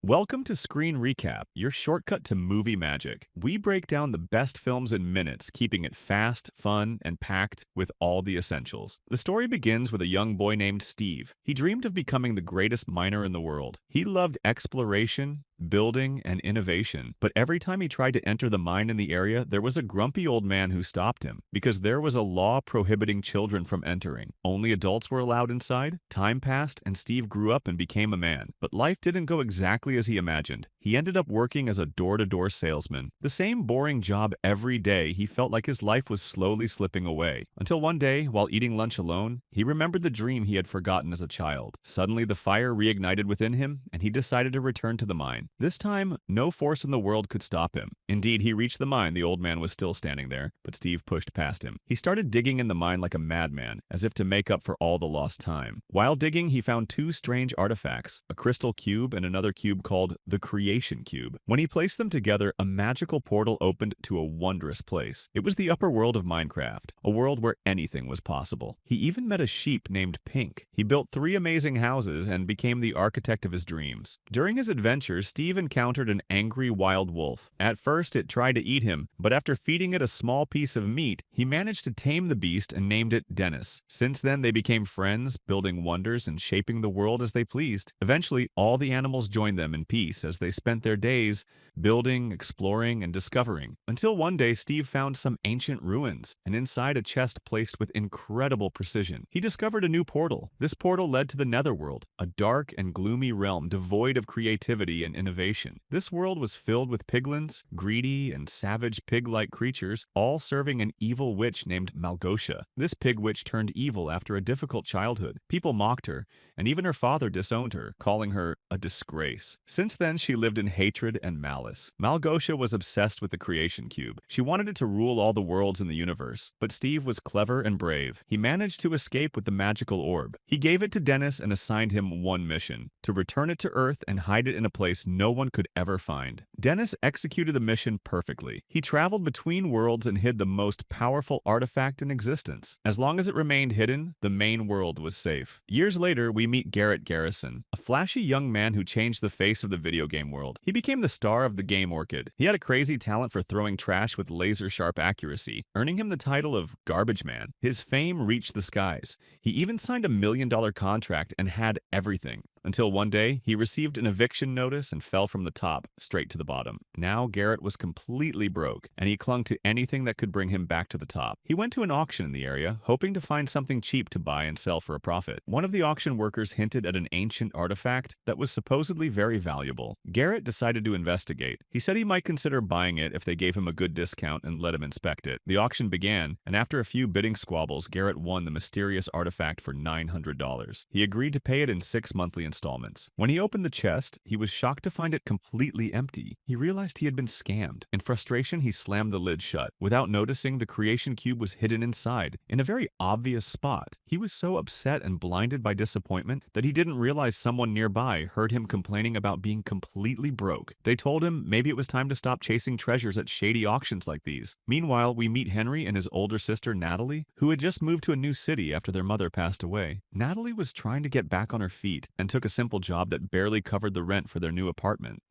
Welcome to Screen Recap, your shortcut to movie magic. We break down the best films in minutes, keeping it fast, fun, and packed with all the essentials. The story begins with a young boy named Steve. He dreamed of becoming the greatest miner in the world. He loved exploration, building, and innovation. But every time he tried to enter the mine in the area, there was a grumpy old man who stopped him because there was a law prohibiting children from entering. Only adults were allowed inside. Time passed, and Steve grew up and became a man. But life didn't go exactly as he imagined. He ended up working as a door-to-door salesman. The same boring job every day, he felt like his life was slowly slipping away. Until one day, while eating lunch alone, he remembered the dream he had forgotten as a child. Suddenly, the fire reignited within him, and he decided to return to the mine. This time, no force in the world could stop him. Indeed, he reached the mine. The old man was still standing there, but Steve pushed past him. He started digging in the mine like a madman, as if to make up for all the lost time. While digging, he found two strange artifacts, a crystal cube and another cube called the Creation Cube. When he placed them together, a magical portal opened to a wondrous place. It was the upper world of Minecraft, a world where anything was possible. He even met a sheep named Pink. He built 3 amazing houses and became the architect of his dreams. During his adventures, Steve encountered an angry wild wolf. At first, it tried to eat him, but after feeding it a small piece of meat, he managed to tame the beast and named it Dennis. Since then, they became friends, building wonders and shaping the world as they pleased. Eventually, all the animals joined them in peace as they spent their days building, exploring, and discovering. Until one day, Steve found some ancient ruins, and inside a chest placed with incredible precision, he discovered a new portal. This portal led to the Netherworld, a dark and gloomy realm devoid of creativity and innovation. This world was filled with piglins, greedy and savage pig-like creatures, all serving an evil witch named Malgosia. This pig witch turned evil after a difficult childhood. People mocked her, and even her father disowned her, calling her a disgrace. Since then, she lived in hatred and malice. Malgosia was obsessed with the Creation Cube. She wanted it to rule all the worlds in the universe. But Steve was clever and brave. He managed to escape with the magical orb. He gave it to Dennis and assigned him one mission: to return it to Earth and hide it in a place no one could ever find. Dennis executed the mission perfectly. He traveled between worlds and hid the most powerful artifact in existence. As long as it remained hidden, the main world was safe. Years later, we meet Garrett Garrison, a flashy young man who changed the face of the video game world. He became the star of the game Orchid. He had a crazy talent for throwing trash with laser-sharp accuracy, earning him the title of Garbage Man. His fame reached the skies. He even signed a $1 million contract and had everything. Until one day, he received an eviction notice and fell from the top, straight to the bottom. Now, Garrett was completely broke, and he clung to anything that could bring him back to the top. He went to an auction in the area, hoping to find something cheap to buy and sell for a profit. One of the auction workers hinted at an ancient artifact that was supposedly very valuable. Garrett decided to investigate. He said he might consider buying it if they gave him a good discount and let him inspect it. The auction began, and after a few bidding squabbles, Garrett won the mysterious artifact for $900. He agreed to pay it in 6 monthly installments. When he opened the chest, he was shocked to find it completely empty. He realized he had been scammed. In frustration, he slammed the lid shut. Without noticing, the Creation Cube was hidden inside, in a very obvious spot. He was so upset and blinded by disappointment that he didn't realize someone nearby heard him complaining about being completely broke. They told him maybe it was time to stop chasing treasures at shady auctions like these. Meanwhile, we meet Henry and his older sister, Natalie, who had just moved to a new city after their mother passed away. Natalie was trying to get back on her feet and took a simple job that barely covered the rent for their new apartment.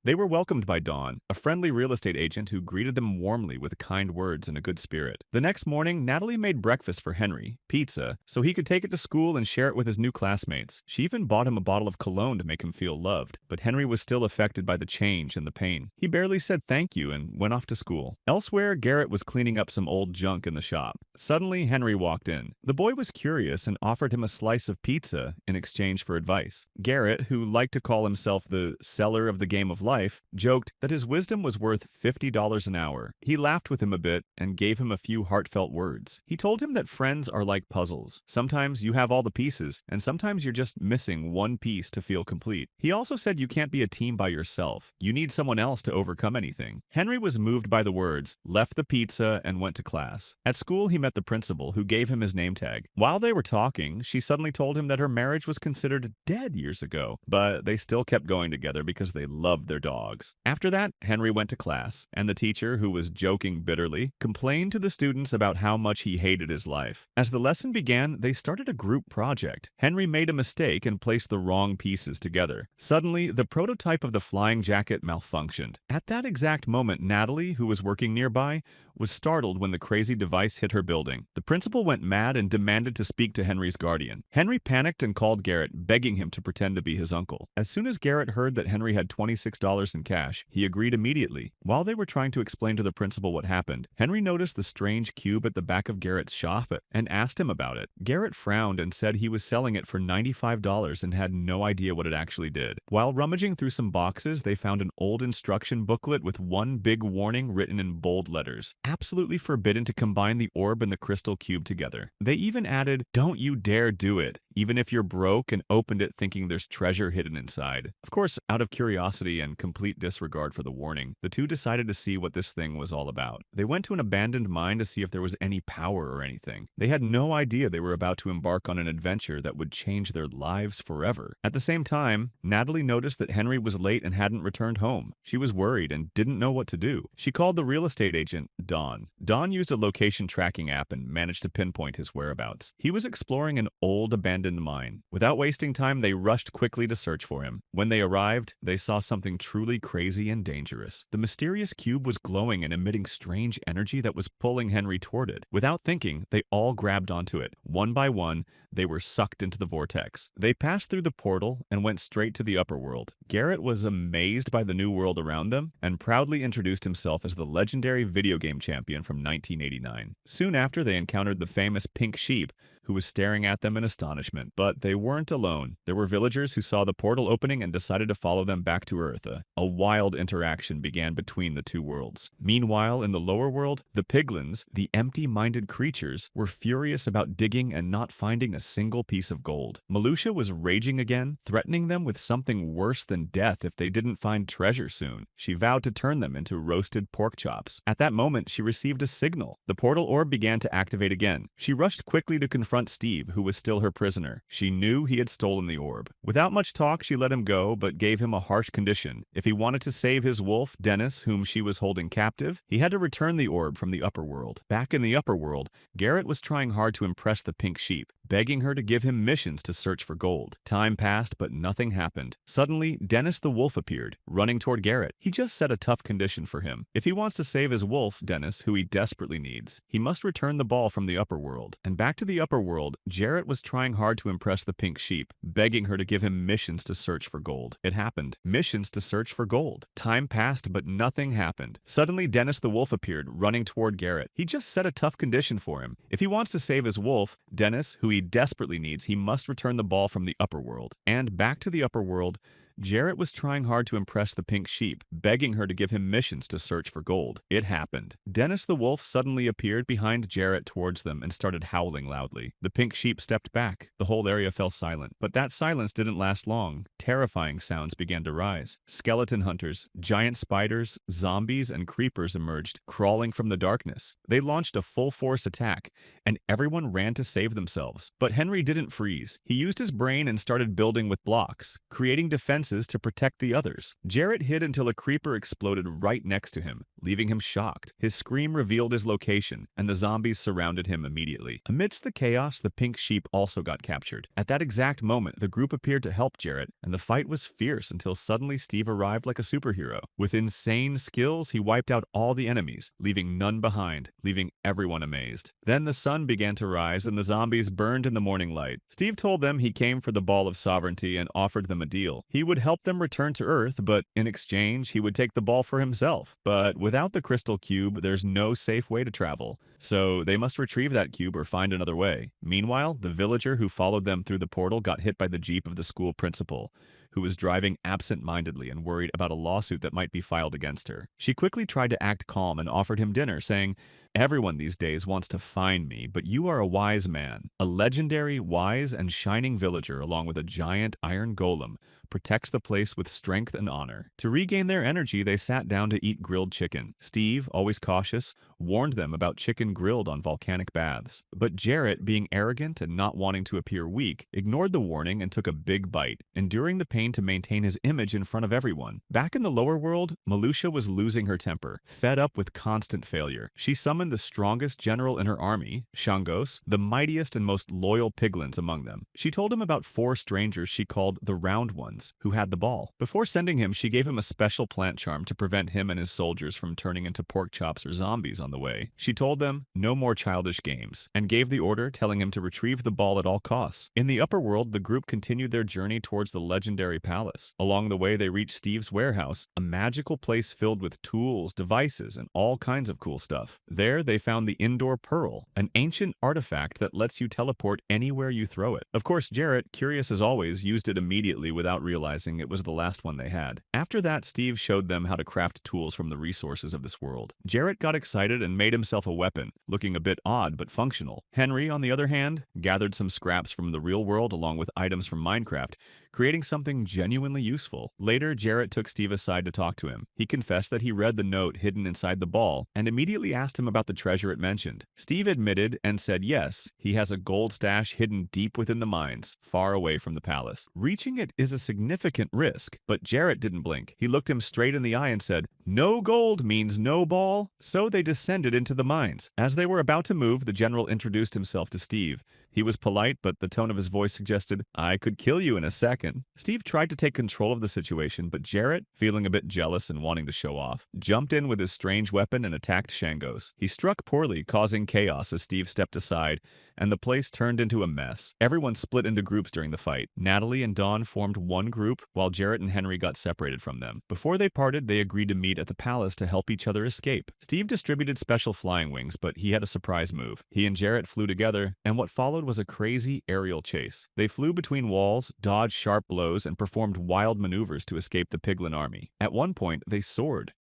They were welcomed by Dawn, a friendly real estate agent who greeted them warmly with kind words and a good spirit. The next morning, Natalie made breakfast for Henry, pizza, so he could take it to school and share it with his new classmates. She even bought him a bottle of cologne to make him feel loved, but Henry was still affected by the change and the pain. He barely said thank you and went off to school. Elsewhere, Garrett was cleaning up some old junk in the shop. Suddenly, Henry walked in. The boy was curious and offered him a slice of pizza in exchange for advice. Garrett, who liked to call himself the seller of the game of life, joked that his wisdom was worth $50 an hour. He laughed with him a bit and gave him a few heartfelt words. He told him that friends are like puzzles. Sometimes you have all the pieces, and sometimes you're just missing one piece to feel complete. He also said you can't be a team by yourself. You need someone else to overcome anything. Henry was moved by the words, left the pizza, and went to class. At school, he met the principal, who gave him his name tag. While they were talking, she suddenly told him that her marriage was was considered dead years ago, but they still kept going together because they loved their dogs. After that, Henry went to class, and the teacher, who was joking bitterly, complained to the students about how much he hated his life. As the lesson began, they started a group project. Henry made a mistake and placed the wrong pieces together. Suddenly, the prototype of the flying jacket malfunctioned. At that exact moment, Natalie, who was working nearby, was startled when the crazy device hit her building. The principal went mad and demanded to speak to Henry's guardian. Henry panicked and called Garrett, begging him to pretend to be his uncle. As soon as Garrett heard that Henry had $26 in cash, he agreed immediately. While they were trying to explain to the principal what happened, Henry noticed the strange cube at the back of Garrett's shop and asked him about it. Garrett frowned and said he was selling it for $95 and had no idea what it actually did. While rummaging through some boxes, they found an old instruction booklet with one big warning written in bold letters: absolutely forbidden to combine the orb and the crystal cube together. They even added, "Don't you dare do it, even if you're broke," and opened it thinking there's treasure hidden inside. Of course, out of curiosity and complete disregard for the warning, the two decided to see what this thing was all about. They went to an abandoned mine to see if there was any power or anything. They had no idea they were about to embark on an adventure that would change their lives forever. At the same time, Natalie noticed that Henry was late and hadn't returned home. She was worried and didn't know what to do. She called the real estate agent, Don. Don used a location tracking app and managed to pinpoint his whereabouts. He was exploring an old abandoned mine. Without wasting time, they rushed quickly to search for him. When they arrived, they saw something truly crazy and dangerous. The mysterious cube was glowing and emitting strange energy that was pulling Henry toward it. Without thinking, they all grabbed onto it. One by one, they were sucked into the vortex. They passed through the portal and went straight to the upper world. Garrett was amazed by the new world around them and proudly introduced himself as the legendary video game champion from 1989. Soon after, they encountered the famous Pink Sheep, who was staring at them in astonishment. But they weren't alone. There were villagers who saw the portal opening and decided to follow them back to Earth. A wild interaction began between the two worlds. Meanwhile, in the lower world, the piglins, the empty-minded creatures, were furious about digging and not finding a single piece of gold. Malusha was raging again, threatening them with something worse than death if they didn't find treasure soon. She vowed to turn them into roasted pork chops. At that moment, she received a signal. The portal orb began to activate again. She rushed quickly to confront Steve, who was still her prisoner. She knew he had stolen the orb. Without much talk, she let him go, but gave him a harsh condition. If he wanted to save his wolf, Dennis, whom she was holding captive, he had to return the orb from the upper world. Back in the upper world, Garrett was trying hard to impress the Pink Sheep, begging her to give him missions to search for gold. Time passed, but nothing happened. Suddenly, Dennis the wolf appeared, running toward Garrett. He just set a tough condition for him. If he wants to save his wolf, Dennis, who he desperately needs, he must return the ball from the upper world. And back to the upper world, Jarrett was trying hard to impress the Pink Sheep, begging her to give him missions to search for gold. It happened. Missions to search for gold. Time passed, but nothing happened. Suddenly, Dennis the wolf appeared, running toward Garrett. He just set a tough condition for him. If he wants to save his wolf, Dennis, who he desperately needs, he must return the ball from the upper world. And back to the upper world, Jarrett was trying hard to impress the Pink Sheep, begging her to give him missions to search for gold. It happened. Dennis the wolf suddenly appeared behind Jarrett towards them and started howling loudly. The Pink Sheep stepped back. The whole area fell silent. But that silence didn't last long. Terrifying sounds began to rise. Skeleton hunters, giant spiders, zombies, and creepers emerged, crawling from the darkness. They launched a full-force attack, and everyone ran to save themselves. But Henry didn't freeze. He used his brain and started building with blocks, creating defenses to protect the others. Jarrett hid until a creeper exploded right next to him, leaving him shocked. His scream revealed his location, and the zombies surrounded him immediately. Amidst the chaos, the Pink Sheep also got captured. At that exact moment, the group appeared to help Jarrett, and the fight was fierce until suddenly Steve arrived like a superhero. With insane skills, he wiped out all the enemies, leaving none behind, leaving everyone amazed. Then the sun began to rise, and the zombies burned in the morning light. Steve told them he came for the Ball of Sovereignty and offered them a deal. He would help them return to Earth, but in exchange, he would take the ball for himself. But without the crystal cube, there's no safe way to travel. So they must retrieve that cube or find another way. Meanwhile, the villager who followed them through the portal got hit by the jeep of the school principal, who was driving absent-mindedly and worried about a lawsuit that might be filed against her. She quickly tried to act calm and offered him dinner, saying, Everyone these days wants to find me, but you are a wise man. A legendary, wise, and shining villager, along with a giant iron golem, protects the place with strength and honor. To regain their energy, they sat down to eat grilled chicken. Steve, always cautious, warned them about chicken grilled on volcanic baths. But Jarrett, being arrogant and not wanting to appear weak, ignored the warning and took a big bite, enduring the pain to maintain his image in front of everyone. Back in the lower world, Malusha was losing her temper, fed up with constant failure. She summoned the strongest general in her army, Shangos, the mightiest and most loyal piglins among them. She told him about 4 strangers she called the Round Ones, who had the ball. Before sending him, she gave him a special plant charm to prevent him and his soldiers from turning into pork chops or zombies on the way. She told them, no more childish games, and gave the order telling him to retrieve the ball at all costs. In the upper world, the group continued their journey towards the legendary palace. Along the way, they reached Steve's warehouse, a magical place filled with tools, devices, and all kinds of cool stuff. There, they found the Indoor Pearl, an ancient artifact that lets you teleport anywhere you throw it. Of course, Jarrett, curious as always, used it immediately without realizing it was the last one they had. After that, Steve showed them how to craft tools from the resources of this world. Jarrett got excited and made himself a weapon, looking a bit odd but functional. Henry, on the other hand, gathered some scraps from the real world along with items from Minecraft, creating something genuinely useful. Later, Jarrett took Steve aside to talk to him. He confessed that he read the note hidden inside the ball and immediately asked him about the treasure it mentioned. Steve admitted and said yes, he has a gold stash hidden deep within the mines, far away from the palace. Reaching it is a significant risk, but Jarrett didn't blink. He looked him straight in the eye and said, "No gold means no ball." So they descended into the mines. As they were about to move, the general introduced himself to Steve. He was polite, but the tone of his voice suggested, "I could kill you in a second." Steve tried to take control of the situation, but Jarrett, feeling a bit jealous and wanting to show off, jumped in with his strange weapon and attacked Shangos. He struck poorly, causing chaos as Steve stepped aside, and the place turned into a mess. Everyone split into groups during the fight. Natalie and Dawn formed one group, while Jarrett and Henry got separated from them. Before they parted, they agreed to meet at the palace to help each other escape. Steve distributed special flying wings, but he had a surprise move. He and Jarrett flew together, and what followed was a crazy aerial chase. They flew between walls, dodged sharp blows, and performed wild maneuvers to escape the Piglin army. At one point, they soared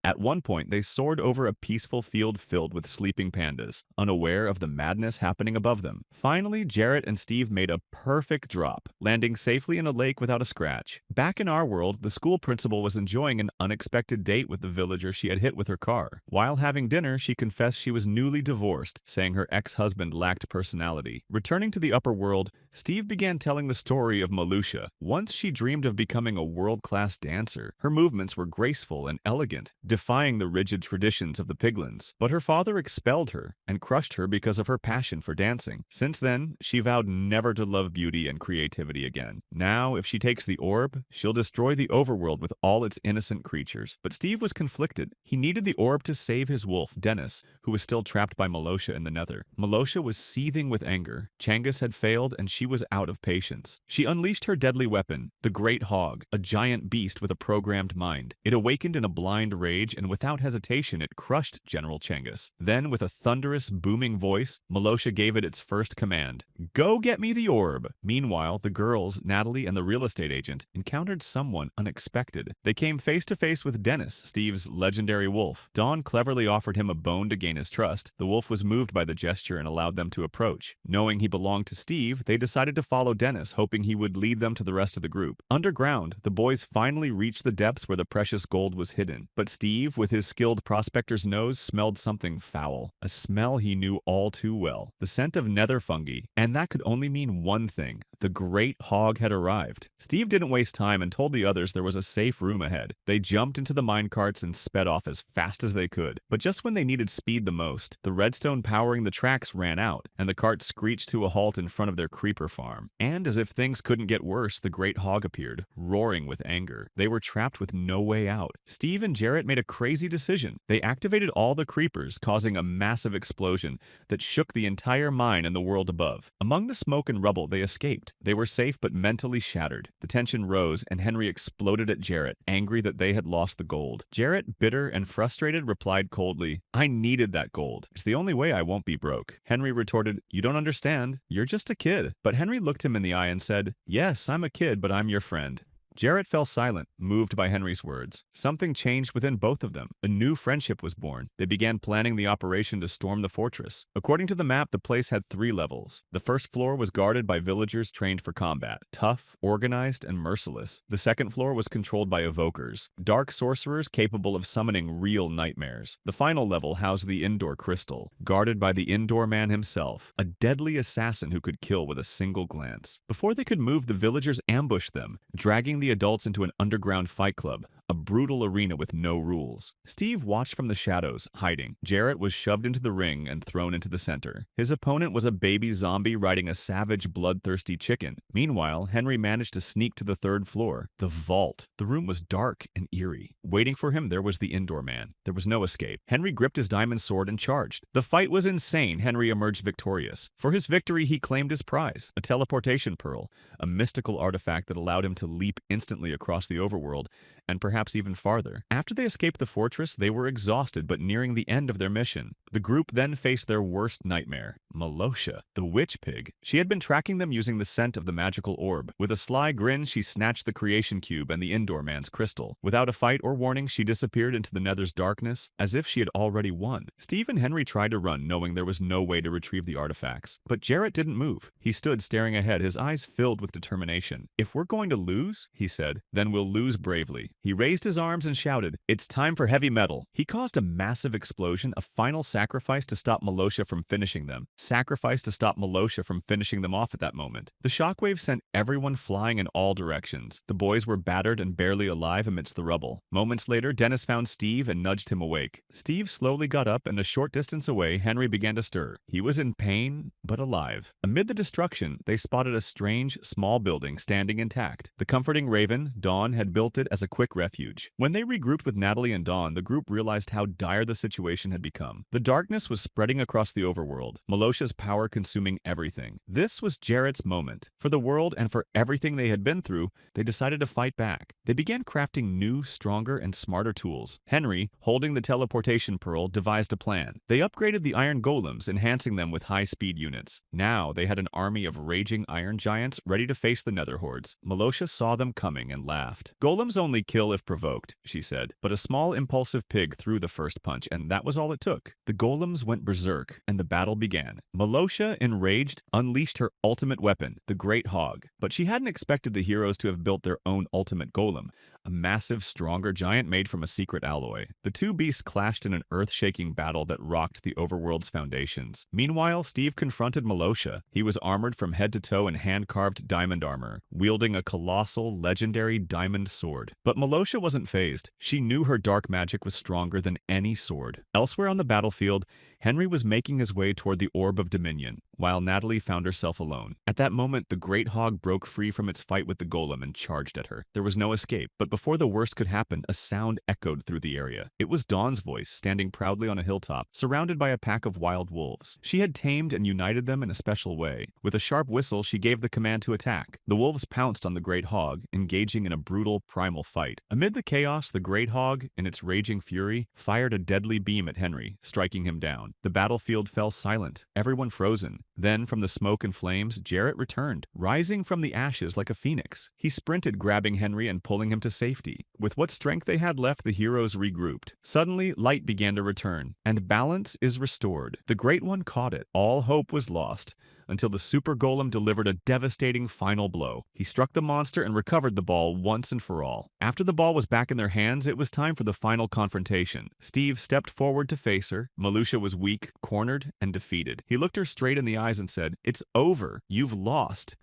over a peaceful field filled with sleeping pandas, unaware of the madness happening above them. Finally, Jarrett and Steve made a perfect drop, landing safely in a lake without a scratch. Back in our world, the school principal was enjoying an unexpected date with the villager she had hit with her car. While having dinner, she confessed she was newly divorced, saying her ex-husband lacked personality. Returning to the upper world, Steve began telling the story of Malusha. Once she dreamed of becoming a world-class dancer. Her movements were graceful and elegant, defying the rigid traditions of the Piglins. But her father expelled her and crushed her because of her passion for dancing. Since then, she vowed never to love beauty and creativity again. Now, if she takes the orb, she'll destroy the overworld with all its innocent creatures. But Steve was conflicted. He needed the orb to save his wolf, Dennis, who was still trapped by Malosha in the Nether. Malosha was seething with anger. Changus had failed and she was out of patience. She unleashed her deadly weapon, the Great Hog, a giant beast with a programmed mind. It awakened in a blind rage, and without hesitation it crushed General Changus. Then, with a thunderous, booming voice, Malosha gave it its first command: "Go get me the orb!" Meanwhile, the girls, Natalie and the real estate agent, encountered someone unexpected. They came face to face with Dennis, Steve's legendary wolf. Dawn cleverly offered him a bone to gain his trust. The wolf was moved by the gesture and allowed them to approach. Knowing he belonged to Steve, they decided to follow Dennis, hoping he would lead them to the rest of the group. Underground, the boys finally reached the depths where the precious gold was hidden. But Steve, with his skilled prospector's nose, smelled something foul. A smell he knew all too well. The scent of nether fungi. And that could only mean one thing. The Great Hog had arrived. Steve didn't waste time and told the others there was a safe room ahead. They jumped into the minecarts and sped off as fast as they could. But just when they needed speed the most, the redstone powering the tracks ran out, and the cart screeched to a halt in front of their creeper farm. And as if things couldn't get worse, the Great Hog appeared, roaring with anger. They were trapped with no way out. Steve and Jarrett made a crazy decision. They activated all the creepers, causing a massive explosion that shook the entire mine and the world above. Among the smoke and rubble, they escaped. They were safe but mentally shattered. The tension rose, and Henry exploded at Jarrett, angry that they had lost the gold. Jarrett, bitter and frustrated, replied coldly, "I needed that gold. It's the only way I won't be broke." Henry retorted, "You don't understand. You're just a kid." But Henry looked him in the eye and said, "Yes, I'm a kid, but I'm your friend." Jarrett fell silent, moved by Henry's words. Something changed within both of them. A new friendship was born. They began planning the operation to storm the fortress. According to the map, the place had 3 levels. The first floor was guarded by villagers trained for combat, tough, organized, and merciless. The second floor was controlled by evokers, dark sorcerers capable of summoning real nightmares. The final level housed the indoor crystal, guarded by the indoor man himself, a deadly assassin who could kill with a single glance. Before they could move, the villagers ambushed them, dragging the adults into an underground fight club, a brutal arena with no rules. Steve watched from the shadows, hiding. Jarrett was shoved into the ring and thrown into the center. His opponent was a baby zombie riding a savage, bloodthirsty chicken. Meanwhile, Henry managed to sneak to the 3rd floor, the vault. The room was dark and eerie. Waiting for him, there was the indoor man. There was no escape. Henry gripped his diamond sword and charged. The fight was insane. Henry emerged victorious. For his victory, he claimed his prize, a teleportation pearl, a mystical artifact that allowed him to leap instantly across the overworld, and perhaps even farther. After they escaped the fortress, they were exhausted but nearing the end of their mission. The group then faced their worst nightmare, Malosha, the witch pig. She had been tracking them using the scent of the magical orb. With a sly grin, she snatched the creation cube and the indoor man's crystal. Without a fight or warning, she disappeared into the nether's darkness, as if she had already won. Steve and Henry tried to run, knowing there was no way to retrieve the artifacts. But Jarrett didn't move. He stood staring ahead, his eyes filled with determination. "If we're going to lose," he said, "then we'll lose bravely." He raised his arms and shouted, "It's time for heavy metal." He caused a massive explosion, a final sacrifice to stop Malosha from finishing them. Sacrifice to stop Malosha from finishing them off at that moment. The shockwave sent everyone flying in all directions. The boys were battered and barely alive amidst the rubble. Moments later, Dennis found Steve and nudged him awake. Steve slowly got up, and a short distance away, Henry began to stir. He was in pain, but alive. Amid the destruction, they spotted a strange, small building standing intact. The comforting Raven, Dawn, had built it as a quick refuge. When they regrouped with Natalie and Dawn, the group realized how dire the situation had become. The darkness was spreading across the overworld, Malosha's power consuming everything. This was Jarrett's moment. For the world and for everything they had been through, they decided to fight back. They began crafting new, stronger, and smarter tools. Henry, holding the teleportation pearl, devised a plan. They upgraded the iron golems, enhancing them with high-speed units. Now they had an army of raging iron giants ready to face the nether hordes. Malosha saw them coming and laughed. "Golems only kill if provoked," she said, but a small impulsive pig threw the first punch, and that was all it took. The golems went berserk, and the battle began. Malosha, enraged, unleashed her ultimate weapon, the Great Hog. But she hadn't expected the heroes to have built their own ultimate golem, a massive, stronger giant made from a secret alloy. The two beasts clashed in an earth-shaking battle that rocked the overworld's foundations. Meanwhile, Steve confronted Malosha. He was armored from head to toe in hand-carved diamond armor, wielding a colossal, legendary diamond sword. But Malosha wasn't fazed. She knew her dark magic was stronger than any sword. Elsewhere on the battlefield, Henry was making his way toward the Orb of Dominion, while Natalie found herself alone. At that moment, the Great Hog broke free from its fight with the golem and charged at her. There was no escape, but before the worst could happen, a sound echoed through the area. It was Dawn's voice, standing proudly on a hilltop, surrounded by a pack of wild wolves. She had tamed and united them in a special way. With a sharp whistle, she gave the command to attack. The wolves pounced on the Great Hog, engaging in a brutal, primal fight. Amid the chaos, the Great Hog, in its raging fury, fired a deadly beam at Henry, striking him down. The battlefield fell silent, everyone frozen. Then, from the smoke and flames, Jarrett returned, rising from the ashes like a phoenix. He sprinted, grabbing Henry and pulling him to safety. With what strength they had left, the heroes regrouped. Suddenly, light began to return, and balance is restored. The Great One caught it. All hope was lost, until the super golem delivered a devastating final blow. He struck the monster and recovered the ball once and for all. After the ball was back in their hands, it was time for the final confrontation. Steve stepped forward to face her. Malosha was weak, cornered, and defeated. He looked her straight in the eyes and said, "It's over. You've lost."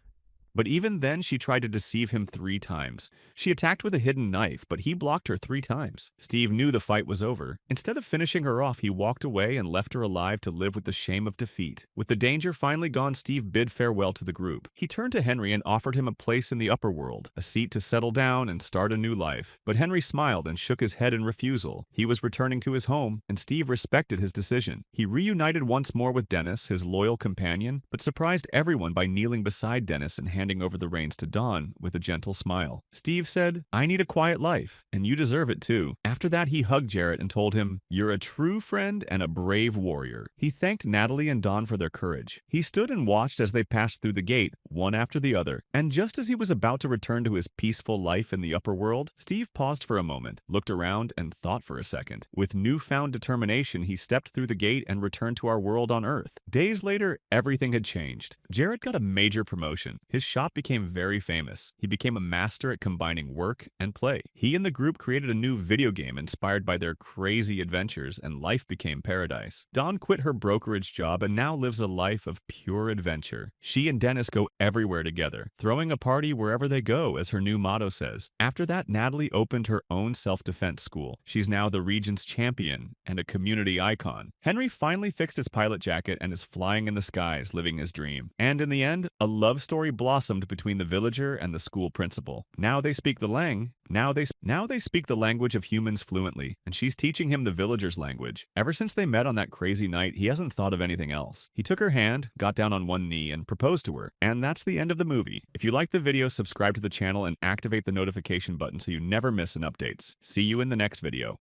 But even then, she tried to deceive him 3 times. She attacked with a hidden knife, but he blocked her 3 times. Steve knew the fight was over. Instead of finishing her off, he walked away and left her alive to live with the shame of defeat. With the danger finally gone, Steve bid farewell to the group. He turned to Henry and offered him a place in the upper world, a seat to settle down and start a new life. But Henry smiled and shook his head in refusal. He was returning to his home, and Steve respected his decision. He reunited once more with Dennis, his loyal companion, but surprised everyone by kneeling beside Dennis and handing over the reins to Dawn with a gentle smile. Steve said, "I need a quiet life, and you deserve it too." After that, he hugged Jarrett and told him, "You're a true friend and a brave warrior." He thanked Natalie and Dawn for their courage. He stood and watched as they passed through the gate, one after the other, and just as he was about to return to his peaceful life in the upper world, Steve paused for a moment, looked around, and thought for a second. With newfound determination, he stepped through the gate and returned to our world on Earth. Days later, everything had changed. Jarrett got a major promotion. His shop became very famous. He became a master at combining work and play. He and the group created a new video game inspired by their crazy adventures, and life became paradise. Dawn quit her brokerage job and now lives a life of pure adventure. She and Dennis go everywhere together, throwing a party wherever they go, as her new motto says. After that, Natalie opened her own self-defense school. She's now the region's champion and a community icon. Henry finally fixed his pilot jacket and is flying in the skies, living his dream. And in the end, a love story blossomed between the villager and the school principal. Now they speak the language of humans fluently, and she's teaching him the villager's language. Ever since they met on that crazy night, he hasn't thought of anything else. He took her hand, got down on one knee, and proposed to her. And that's the end of the movie. If you like the video, subscribe to the channel and activate the notification button so you never miss an updates. See you in the next video.